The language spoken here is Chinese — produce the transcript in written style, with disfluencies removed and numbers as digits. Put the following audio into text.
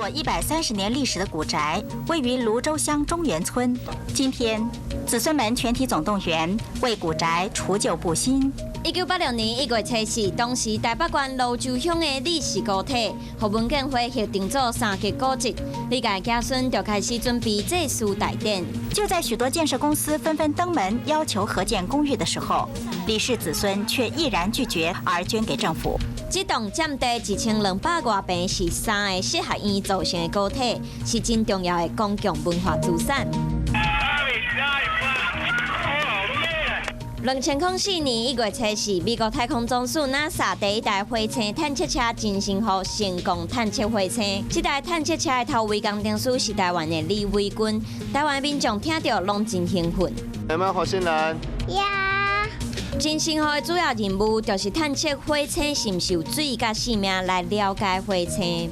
座130年历史的古宅位于泸州乡中原村。今天，子孙们全体总动员，为古宅除旧布新。1986年1月7日，当时台北县泸州乡的李氏孤体，和文建会协定做3个古迹，历届家孙就开始准备祭祀大典。就在许多建设公司纷纷登门要求合建公寓的时候，李氏子孙却毅然拒绝，而捐给政府。这栋占地1200多平，是3个适合院造成的古体，是真重要的公共文化资产。2004年1月7日，美国太空总署 NASA 第一台火星探测车进行后成功探测火星。这台探测车的头位工程师是台湾的李伟军，台湾民众听到拢真兴奋。有没有火星人？呀！进行后的主要任务就是探测火星是毋是有水甲生命，来了解火星。